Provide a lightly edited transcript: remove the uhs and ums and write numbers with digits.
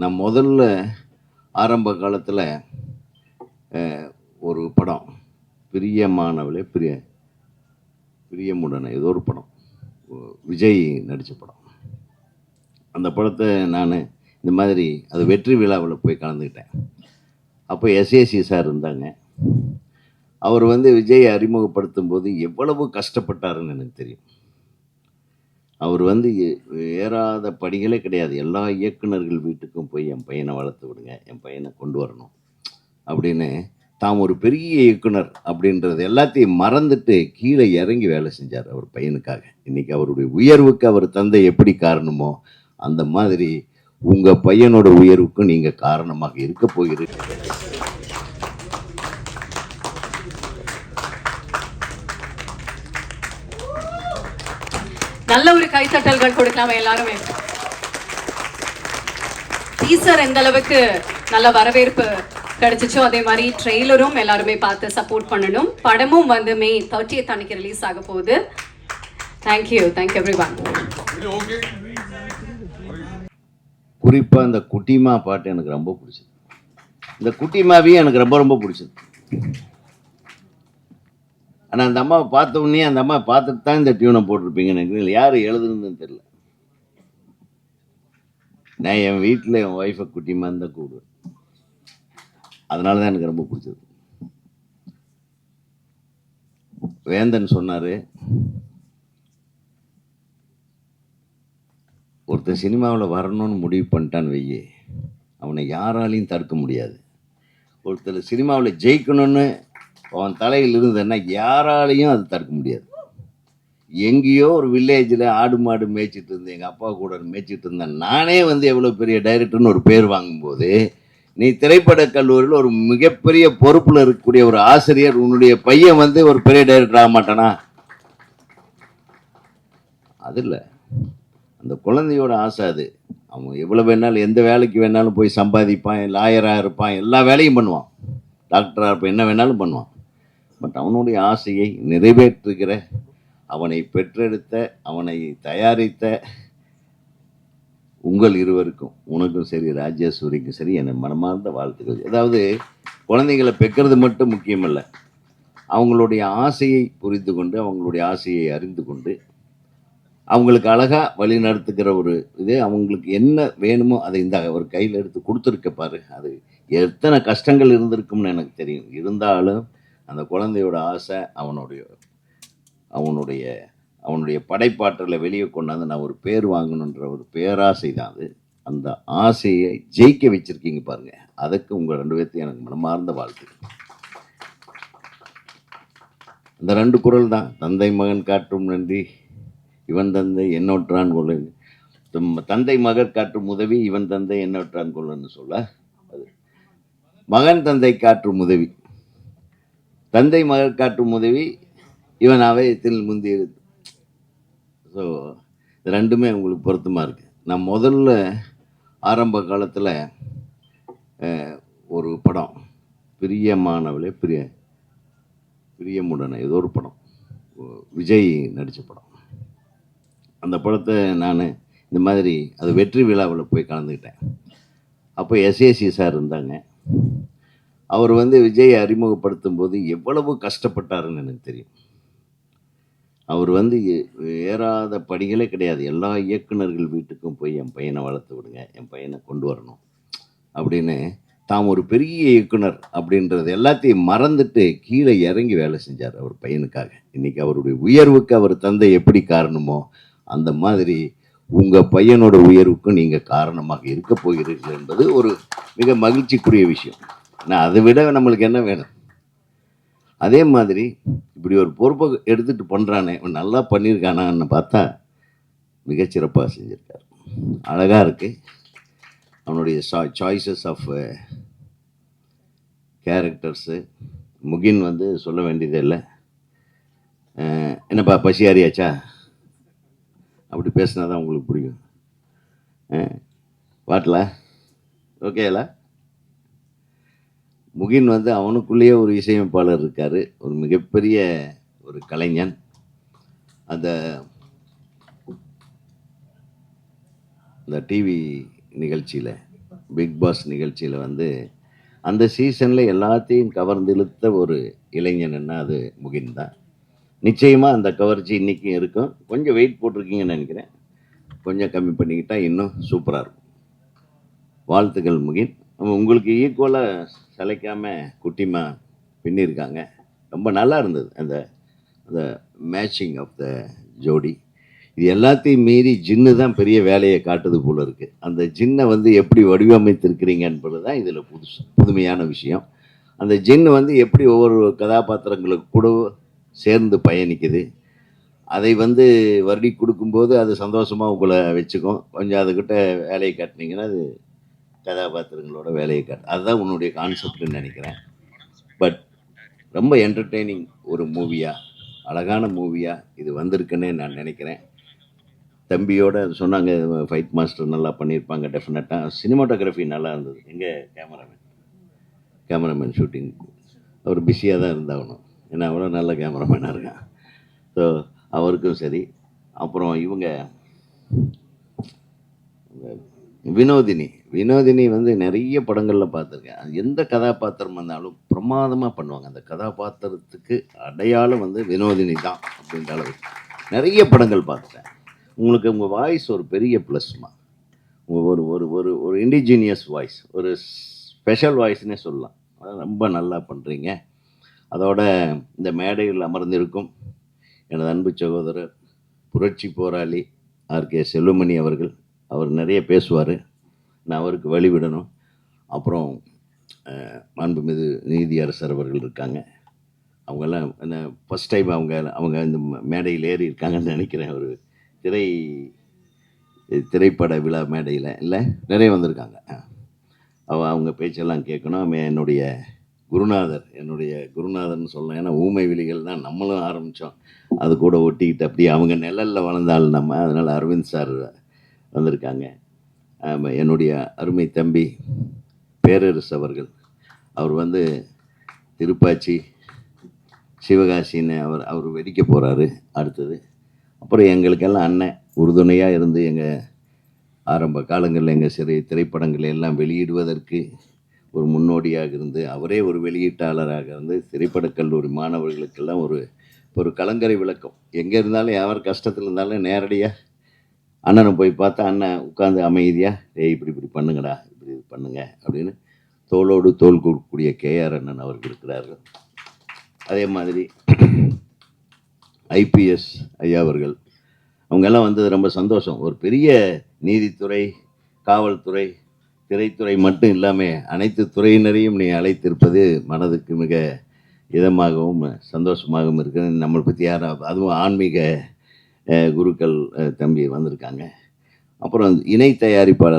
நான் முதல்ல ஆரம்ப காலத்தில் ஒரு படம் பிரியமானவளே பிரியமுடனே ஏதோ ஒரு படம் விஜய் நடித்த படம். அந்த படத்தை நான் இந்த மாதிரி அது வெற்றி விழாவில் போய் கலந்துக்கிட்டேன். அப்போ எஸ்ஏசி சார் இருந்தாங்க. அவர் வந்து விஜயை அறிமுகப்படுத்தும் போது எவ்வளவு கஷ்டப்பட்டாருன்னு எனக்கு தெரியும். அவர் வந்து ஏறாத படிகளே கிடையாது. எல்லா இயக்குநர்கள் வீட்டுக்கும் போய் என் பையனை வளர்த்து விடுங்க, என் பையனை கொண்டு வரணும் அப்படின்னு தாம் ஒரு பெரிய இயக்குனர் அப்படின்றது எல்லாத்தையும் மறந்துட்டு கீழே இறங்கி வேலை செஞ்சார் அவர் பையனுக்காக. இன்னைக்கு அவருடைய உயர்வுக்கு அவர் தந்தை எப்படி காரணமோ அந்த மாதிரி உங்க பையனோட உயர்வுக்கும் நீங்க காரணமாக இருக்க போகிறீர்கள். நல்ல ஒரு கைத்தட்டல்கள் கொடுக்கலாமே எல்லாருமே. டீசர் எந்த அளவுக்கு நல்ல வரவேற்பு கிடைச்சிச்சோ அதே மாதிரி ட்ரெய்லரும் எல்லாருமே பார்த்து சப்போர்ட் பண்ணணும். படமும் வந்து May 30th அன்னைக்கு ரிலீஸ் ஆக போகுது. Thank you everyone. குறிப்பா இந்த குட்டிமா பாட்டு எனக்கு ரொம்ப பிடிச்சது. இந்த குட்டிமாவையும் எனக்கு ரொம்ப ரொம்ப பிடிச்சது. ஆனால் அந்த அம்மாவை பார்த்த உடனே அந்த அம்மா பார்த்துட்டு தான் இந்த டியூனை போட்டிருப்பீங்கன்னு எனக்கு யார் எழுதுனதுன்னு தெரியல. நான் என் வீட்டில் என் ஒய்ஃபை குட்டிமான்னு தான் கூடுவேன். அதனால தான் எனக்கு ரொம்ப பிடிச்சது. வேந்தன் சொன்னார், ஒருத்தர் சினிமாவில் வரணும்னு முடிவு பண்ணிட்டான்னு வையே, அவனை யாராலையும் தடுக்க முடியாது. ஒருத்தர் சினிமாவில் ஜெயிக்கணும்னு அவன் தலையில் இருந்ததுன்னா யாராலையும் அது தடுக்க முடியாது. எங்கேயோ ஒரு வில்லேஜில் ஆடு மாடு மேய்ச்சிட்டு இருந்தேன், எங்கள் அப்பா கூட மேய்ச்சிட்டு இருந்தேன். நானே வந்து எவ்வளோ பெரிய டைரக்டர்னு ஒரு பேர் வாங்கும்போது, நீ திரைப்பட கல்லூரியில் ஒரு மிகப்பெரிய பொறுப்பில் இருக்கக்கூடிய ஒரு ஆசிரியர், உன்னுடைய பையன் வந்து ஒரு பெரிய டைரக்டர் ஆக மாட்டானா? அது இல்லை, அந்த குழந்தையோட ஆசை அது. அவன் எவ்வளோ வேணாலும் எந்த வேலைக்கு வேணாலும் போய் சம்பாதிப்பான், லாயராக இருப்பான், எல்லா வேலையும் பண்ணுவான், டாக்டராக இருப்பான், என்ன வேணாலும் பண்ணுவான். பட் அவனுடைய ஆசையை நிறைவேற்றுகிற, அவனை பெற்றெடுத்த, அவனை தயாரித்த உங்கள் இருவருக்கும், உனக்கும் சரி ராஜேஸ்வரிக்கும் சரி, என் மனமார்ந்த வாழ்த்துக்கள். அதாவது குழந்தைங்களை பெற்றது மட்டும் முக்கியமல்ல, அவங்களுடைய ஆசையை புரிந்து கொண்டு, அவங்களுடைய ஆசையை அறிந்து கொண்டு, அவங்களுக்கு அழகாக வழி நடத்துக்கிற ஒரு இது. அவங்களுக்கு என்ன வேணுமோ அதை இந்த ஒரு கையில் எடுத்து கொடுத்துருக்க பாரு. அது எத்தனை கஷ்டங்கள் இருந்திருக்கும்னு எனக்கு தெரியும். இருந்தாலும் அந்த குழந்தையோட ஆசை, அவனுடைய படைப்பாற்றலை வெளியே கொண்டாந்து நான் ஒரு பேர் வாங்கணுன்ற ஒரு பேராசை தான் அது. அந்த ஆசையை ஜெயிக்க வச்சிருக்கீங்க பாருங்க. அதுக்கு உங்கள் 2 பேர்த்தையும் எனக்கு மனமார்ந்த வாழ்த்து. அந்த 2 குறள் தான், தந்தை மகன் காட்டும் நன்றி, இவன் தந்தை என்னொற்றான் கொள்ள, தந்தை மகன் காட்டும் உதவி, இவன் தந்தை என்னொற்றான் கொள்ளன்னு சொல்ல, அது மகன் தந்தை காட்டும் உதவி, தந்தை மகன் காட்டும் உதவி, இவன் அவயத்தில் முந்தி. ஸோ இது 2மே உங்களுக்கு பொருத்தமாக இருக்குது. நான் முதல்ல ஆரம்ப காலத்தில் ஒரு படம் பிரியமானவளே பிரியமுடனே ஏதோ ஒரு படம் விஜய் நடித்த படம். அந்த படத்தை நான் இந்த மாதிரி அது வெற்றி விழாவில் போய் கலந்துக்கிட்டேன். அப்போ எஸ்ஏசி சார் இருந்தாங்க. அவர் வந்து விஜயை அறிமுகப்படுத்தும் போது எவ்வளவு கஷ்டப்பட்டாருன்னு எனக்கு தெரியும். அவர் வந்து ஏறாத படிகளே கிடையாது. எல்லா இயக்குநர்கள் வீட்டுக்கும் போய் என் பையனை வளர்த்து விடுங்க, என் பையனை கொண்டு வரணும் அப்படின்னு தாம் ஒரு பெரிய இயக்குனர் அப்படின்றது எல்லாத்தையும் மறந்துட்டு கீழே இறங்கி வேலை செஞ்சார் அவர் பையனுக்காக. இன்னைக்கு அவருடைய உயர்வுக்கு அவர் தந்தை எப்படி காரணமோ அந்த மாதிரி உங்க பையனோட உயர்வுக்கும் நீங்க காரணமாக இருக்க போகிறீர்கள் என்பது ஒரு மிக மகிழ்ச்சிக்குரிய விஷயம். நான் அதை விட நம்மளுக்கு என்ன வேணும்? அதே மாதிரி இப்படி ஒரு பொறுப்பை எடுத்துட்டு பண்ணுறானே, இவன் நல்லா பண்ணியிருக்கானான்னு பார்த்தா மிகச்சிறப்பாக செஞ்சுருக்கார். அழகாக இருக்கு. அவனுடைய சாய்ஸஸ் ஆஃப் கேரக்டர்ஸு. முகின் வந்து சொல்ல வேண்டியதே இல்லை. என்னப்பா பசி அறியாச்சா அப்படி பேசினா தான் உங்களுக்கு பிடிக்கும். வாட்டலா ஓகேலா. முகின் வந்து அவனுக்குள்ளேயே ஒரு இசையமைப்பாளர் இருக்கார், ஒரு மிகப்பெரிய ஒரு கலைஞன். அந்த டிவி நிகழ்ச்சியில் பிக் பாஸ் நிகழ்ச்சியில் வந்து அந்த சீசனில் எல்லாத்தையும் கவர்ந்திழுத்த ஒரு இளைஞன்னா அது முகின் தான். நிச்சயமாக அந்த கவர்ச்சி இன்றைக்கும் இருக்கும். கொஞ்சம் வெயிட் போட்டிருக்கீங்கன்னு நினைக்கிறேன். கொஞ்சம் கம்மி பண்ணிக்கிட்டால் இன்னும் சூப்பராக இருக்கும். வாழ்த்துக்கள் முகின். உங்களுக்கு ஈக்குவலாக சளைக்காமல் குட்டிமா பின்னிருக்காங்க. ரொம்ப நல்லா இருந்தது அந்த அந்த மேட்சிங் ஆஃப் த ஜோடி. இது எல்லாத்தையும் மீறி ஜின்னு தான் பெரிய வேலையை காட்டுது போல இருக்குது. அந்த ஜின்னை வந்து எப்படி வடிவமைத்திருக்கிறீங்க என்பது தான் இதில் புதுமையான விஷயம். அந்த ஜின்னு வந்து எப்படி ஒவ்வொரு கதாபாத்திரங்களுக்கு கூட சேர்ந்து பயணிக்குது. அதை வந்து வருடி கொடுக்கும்போது அது சந்தோஷமாக உங்களை வச்சுக்கும். கொஞ்சம் அதுக்கிட்ட வேலையை காட்டினீங்கன்னா அது கதாபாத்திரங்களோட வேலையை காட்டு. அதுதான் உன்னுடைய கான்செப்ட்னு நினைக்கிறேன். பட் ரொம்ப என்டர்டெய்னிங் ஒரு மூவியாக, அழகான மூவியாக இது வந்திருக்குன்னு நான் நினைக்கிறேன். தம்பியோட சொன்னாங்க ஃபைட் மாஸ்டர் நல்லா பண்ணியிருப்பாங்க டெஃபினட்டாக. சினிமாட்டோகிராஃபி நல்லா இருந்தது. எங்கே கேமராமேன் ஷூட்டிங் அவர் பிஸியாக தான் இருந்தாகணும். ஏன்னா அவ்வளோ நல்ல கேமராமேனாக இருக்கான். ஸோ அவருக்கும் சரி. அப்புறம் இவங்க வினோதினி வந்து நிறைய படங்களில் பார்த்துருக்கேன். அது எந்த கதாபாத்திரம் வந்தாலும் பிரமாதமாக பண்ணுவாங்க. அந்த கதாபாத்திரத்துக்கு அடையாளம் வந்து வினோதினி தான் அப்படின்ற அளவுக்கு நிறைய படங்கள் பார்த்துட்டேன். உங்களுக்கு உங்கள் வாய்ஸ் ஒரு பெரிய ப்ளஸ்மா. ஒரு ஒரு ஒரு ஒரு இண்டிஜினியஸ் வாய்ஸ், ஒரு ஸ்பெஷல் வாய்ஸ்னே சொல்லலாம். ரொம்ப நல்லா பண்ணுறீங்க. அதோட இந்த மேடையில் அமர்ந்திருக்கும் எனது அன்பு சகோதரர் புரட்சி போராளி ஆர்கே செல்வமணி அவர்கள், அவர் நிறைய பேசுவார். நான் அவருக்கு வழிவிடணும். அப்புறம் மாண்புமிகு நீதியரசர் அவர்கள் இருக்காங்க. அவங்கெல்லாம் என்ன ஃபஸ்ட் டைம் அவங்க இந்த மேடையில் ஏறி இருக்காங்கன்னு நினைக்கிறேன். ஒரு திரைப்பட விழா மேடையில் இல்லை நிறைய வந்திருக்காங்க. அவங்க பேச்செல்லாம் கேட்கணும். என்னுடைய குருநாதர்னு சொல்லலாம். ஏன்னா ஊமை விழிகள் தான் நம்மளும் ஆரம்பித்தோம். அது கூட ஒட்டிக்கிட்டு அப்படியே அவங்க நிழலில் வளர்ந்தாலும் நம்ம. அதனால் அரவிந்த் சார் வந்திருக்காங்க. என்னுடைய அருமை தம்பி பேரரசு அவர்கள், அவர் வந்து திருப்பாச்சி சிவகாசின்னு அவர் வெடிக்க போகிறாரு அடுத்தது. அப்புறம் எங்களுக்கெல்லாம் அண்ணன் உறுதுணையாக இருந்து எங்கள் ஆரம்ப காலங்களில் எங்கள் திரைப்படங்களை எல்லாம் வெளியிடுவதற்கு ஒரு முன்னோடியாக இருந்து அவரே ஒரு வெளியீட்டாளராக இருந்து திரைப்படக் கல்லூரி மாணவர்களுக்கெல்லாம் ஒரு கலங்கரை விளக்கம். எங்கே இருந்தாலும் யார் கஷ்டத்தில் இருந்தாலும் நேரடியாக அண்ணனை போய் பார்த்தா அண்ணன் உட்காந்து அமைதியாக இப்படி பண்ணுங்கடா, இப்படி பண்ணுங்க அப்படின்னு தோளோடு தோள் கொடுக்கக்கூடிய கேஆர் அண்ணன் அவர்கள் இருக்கிறார்கள். அதே மாதிரி ஐபிஎஸ் ஐயா அவர்கள், அவங்கெல்லாம் வந்தது ரொம்ப சந்தோஷம். ஒரு பெரிய நீதித்துறை, காவல்துறை, திரைத்துறை மட்டும் இல்லாமல் அனைத்து துறையினரையும் நீ அழைத்திருப்பது மனதுக்கு மிக இதமாகவும் சந்தோஷமாகவும் இருக்குது. நம்மளை பற்றி யாரும் அதுவும் ஆன்மீக குருக்கள் தம்பி வந்திருக்காங்க. அப்புறம் இணை தயாரிப்பாளர்